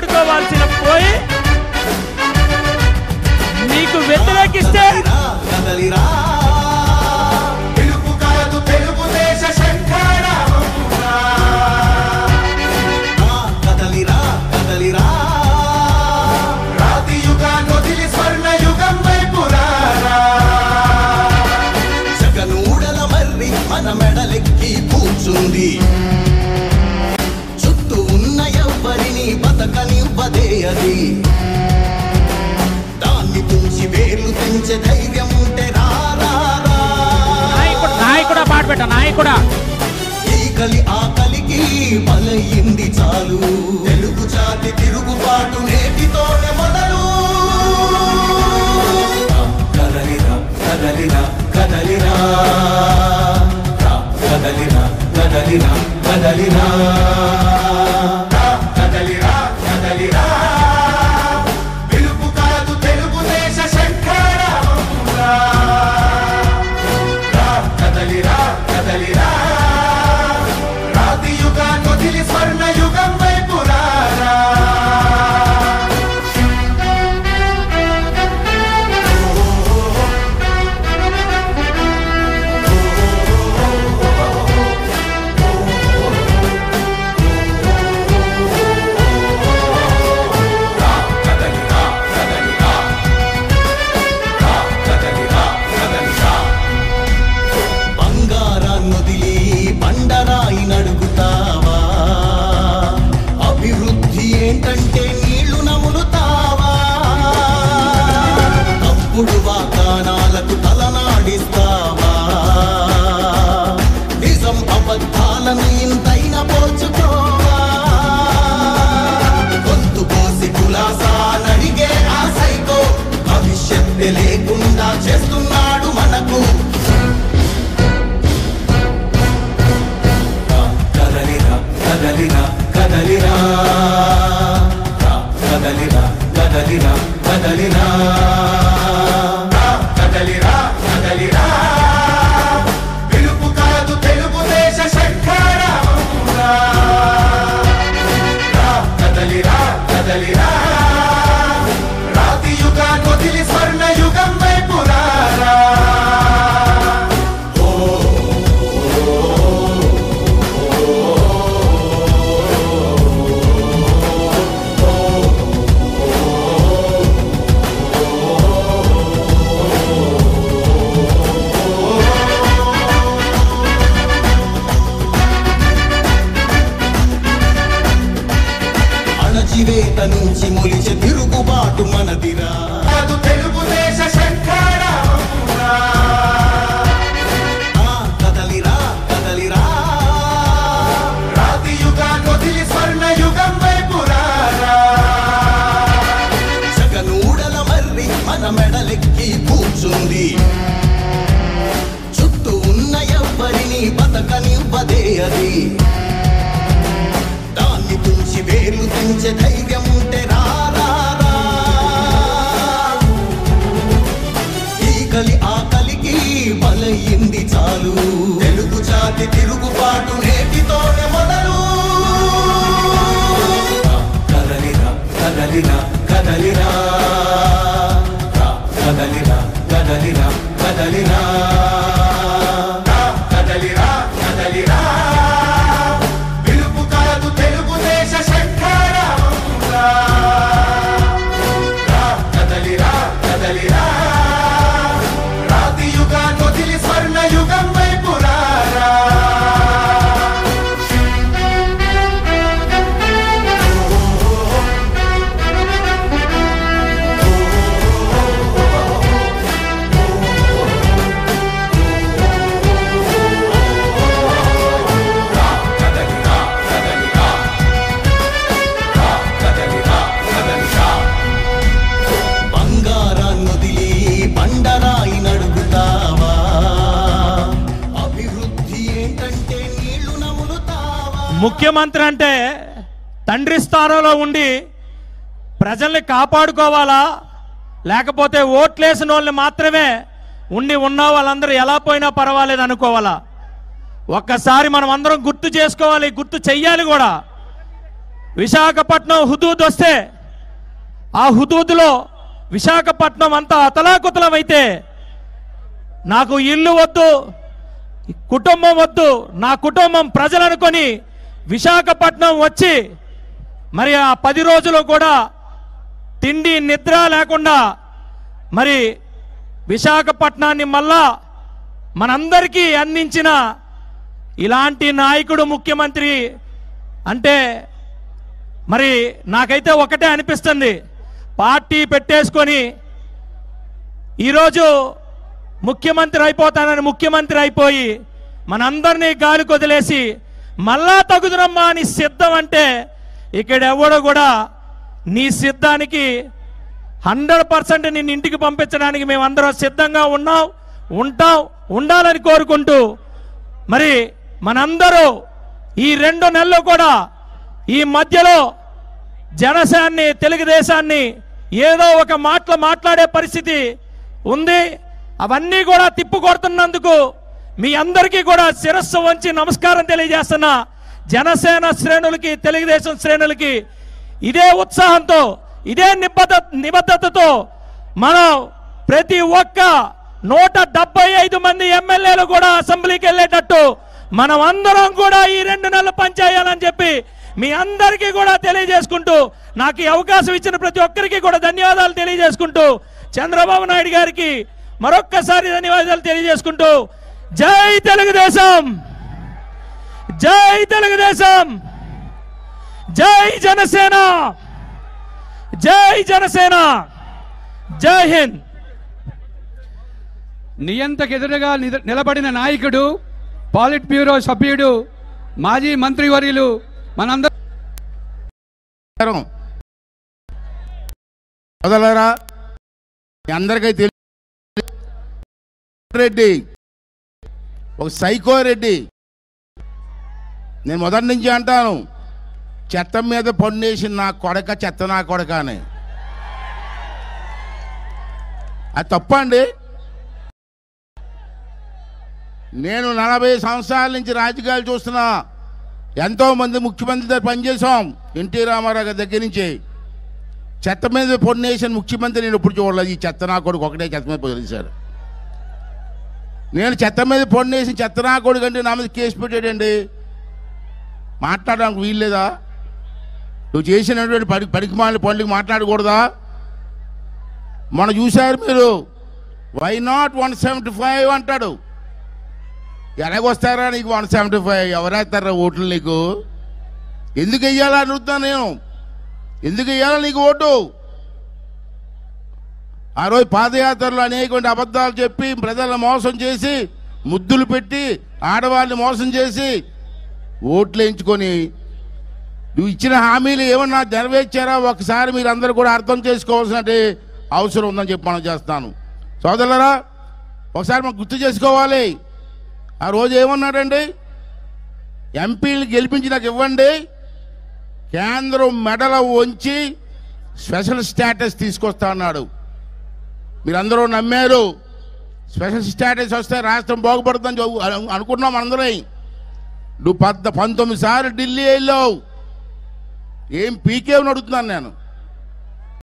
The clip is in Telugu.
కాపాడుకోవాల్సిన పోయి నీకు వ్యతిరేకిస్తే మెడలెక్కి కూర్చుంది చుట్టూ ఉన్న ఎవ్వరిని బతకనివ్వదే అది దాన్ని తుంచి వేలు పెంచే ధైర్యం ఉంటే నాయకుడా పాట పెట్ట నాయకుడా ఈ కలి ఆ కలికి బలయింది చాలు తెలుగు జాతి తిరుగుబాటు నేటితోనే మొదలు కదలిరా కదలిరా కదలిరా కదలిరా కదలిరా కదలిరా కదలిరా కదలిరా పిలుపు కాదు తెలుగుదేశ శంఖారావంగా కదలిరా కదలిరా రాతి యుగాన్ని వదిలి స్వర్ణ యుగం వైపు రారా ఏంటంటే నీళ్లు నములుతావా తప్పుడు వాగ్దానాలకు తలనాడిస్తావా నిజం అబద్ధాలను ఇంతైనా పోల్చుకోవా గొంతు కోసి కులాసా నడిగే ఆ సైకో భవిష్యత్తు లేకుండా చేస్తున్నాడు మనకు కదలిరా కదలిరా కదలిరా కదలిరా కదలిరా కదలిరా కదలిరా కదలిరా పిలుపు కాదు తెలుగుదేశ శంఖారావంగా కదలిరా కదలిరా రాతి యుగాన్ని వదిలి స్వర్ణ యుగం వైపు రారా అణచివేత నుంచి మొలిచే తిరుగుబాటు మనదిరా తెలుగుదేశ శంఖారావంగా కదలిరా కదలిరా రాతి యుగాన్ని వదిలి స్వర్ణ యుగం వైపు రారా జగనూడల మర్రి మన మెడలెక్కి కూర్చుంది చుట్టూ ఉన్న ఎవ్వరిని బతకనివ్వదే అది దాన్ని తుంచి వేలు పెంచే ధైర్యం ఉంటే ఈ కలి ఆ కలికి బలయింది చాలు తెలుగు జాతి తిరుగుబాటు నేటితోనే మొదలు కదలిరా కదలిరా కదలిరా కదలిరా కదలిరా కదలిరా కదలిరా కదలిరా పిలుపు కాదు తెలుగుదేశ శంఖారావంగా కదలిరా కదలిరా రాతి యుగాన్ని వదిలి స్వర్ణ యుగం వైపు రారా ముఖ్యమంత్రి అంటే తండ్రి స్థానంలో ఉండి ప్రజల్ని కాపాడుకోవాలా లేకపోతే ఓట్లేసిన వాళ్ళని మాత్రమే ఉండి ఉన్న వాళ్ళందరూ ఎలా పోయినా పర్వాలేదు అనుకోవాలా? ఒక్కసారి మనం అందరం గుర్తు చేసుకోవాలి, గుర్తు చెయ్యాలి కూడా. విశాఖపట్నం హుదూద్ వస్తే ఆ హుదూద్లో విశాఖపట్నం అంతా అతలాకుతలమైతే నాకు ఇల్లు వద్దు, కుటుంబం వద్దు, నా కుటుంబం ప్రజలు అనుకొని విశాఖపట్నం వచ్చి మరి ఆ 10 రోజులు కూడా తిండి నిద్ర లేకుండా మరి విశాఖపట్నాన్ని మళ్ళా మనందరికీ అందించిన ఇలాంటి నాయకుడు ముఖ్యమంత్రి అంటే మరి నాకైతే ఒకటే అనిపిస్తుంది, పార్టీ పెట్టేసుకొని ఈరోజు ముఖ్యమంత్రి అయిపోతానని ముఖ్యమంత్రి అయిపోయి మనందరినీ గాలి కొదిలేసి మళ్ళా తగుదురమ్మా అని సిద్ధం అంటే ఇక్కడ ఎవడో కూడా నీ సిద్ధానికి 100% నిన్ను ఇంటికి పంపించడానికి మేమందరం సిద్ధంగా ఉండాలని కోరుకుంటూ మరి మనందరూ ఈ 2 నెలలు కూడా ఈ మధ్యలో జనసేనని తెలుగుదేశాన్ని ఏదో ఒక మాట్లాడే పరిస్థితి ఉంది. అవన్నీ కూడా తిప్పుకొడుతున్నందుకు మీ అందరికీ కూడా శిరస్సు వంచి నమస్కారం తెలియజేస్తున్నా. జనసేన శ్రేణులకి తెలుగుదేశం శ్రేణులకి ఇదే ఉత్సాహంతో ఇదే నిబద్ధతతో మనం ప్రతి ఒక్క 175 మంది ఎమ్మెల్యేలు కూడా అసెంబ్లీకి వెళ్ళేటట్టు మనం అందరం కూడా ఈ 2 నెలలు పనిచేయాలని చెప్పి మీ అందరికీ కూడా తెలియజేసుకుంటూ నాకు ఈ అవకాశం ఇచ్చిన ప్రతి ఒక్కరికి కూడా ధన్యవాదాలు తెలియజేసుకుంటూ చంద్రబాబు నాయుడు గారికి మరొక్కసారి ధన్యవాదాలు తెలియజేసుకుంటూ జై తెలుగుదేశం, జై తెలుగుదేశం, జై జనసేన, జై జనసేన, జై హింద్. నియంతకు ఎదురుగా నిలబడిన నాయకుడు, పాలిట్ బ్యూరో సభ్యుడు, మాజీ మంత్రివర్యులు మనందరం సోదరులారా, అందరికీ తెలుసు రెడ్డి ఒక సైకో రెడ్డి. నేను మొదటి నుంచి అంటాను, చెత్త మీద పన్నేసి నా కొడక చెత్త నా కొడక అని. అది తప్ప అండి. నేను 40 సంవత్సరాల నుంచి రాజకీయాలు చూస్తున్నా. ఎంతోమంది ముఖ్యమంత్రి దగ్గర పనిచేసాం. ఎన్టీ రామారావు గారి దగ్గర నుంచి. చెత్త మీద పొన్నేసిన ముఖ్యమంత్రి నేను ఎప్పుడు చూడలేదు. ఈ చెత్త నా కొడుకు ఒకటే చెత్త మీద పొదిలేశారు. నేను చెత్త మీద పొన్నేసి చెత్త నా కొడుకు అంటే నా మీద కేసు పెట్టాడండి. మాట్లాడడానికి వీల్లేదా? నువ్వు చేసినటువంటి పడికిమాలిన పనులకు మాట్లాడకూడదా? మొన్న చూశారు మీరు, వై నాట్ 175 అంటాడు. ఎలాగొస్తారా నీకు 175? ఎవరేస్తారా ఓట్లు నీకు? ఎందుకు వెయ్యాలా అడుగుతాను నేను. ఎందుకు వెయ్యాలా నీకు ఓటు? ఆ రోజు పాదయాత్రలో అనేకమైన అబద్ధాలు చెప్పి ప్రజలను మోసం చేసి, ముద్దులు పెట్టి ఆడవాళ్ళని మోసం చేసి ఓట్లు వేయించుకొని నువ్వు ఇచ్చిన హామీలు ఏమన్నా నెరవేర్చారా ఒకసారి మీరు అందరూ కూడా అర్థం చేసుకోవాల్సిన అవసరం ఉందని చెప్పి మనం చేస్తాను. సోదరులారా, ఒకసారి మనం గుర్తు చేసుకోవాలి. ఆ రోజు ఏమన్నాడండి? ఎంపీలు గెలిపించి నాకు ఇవ్వండి, కేంద్రం మెడల వంచి స్పెషల్ స్టేటస్ తీసుకొస్తా అన్నాడు. మీరందరూ నమ్మారు. స్పెషల్ స్టేటస్ వస్తే రాష్ట్రం బాగుపడుతుందని అనుకున్నాం అందరం. నువ్వు 19 సార్లు ఢిల్లీ వెళ్ళావు, ఏం పీకేవని అడుగుతున్నాను నేను.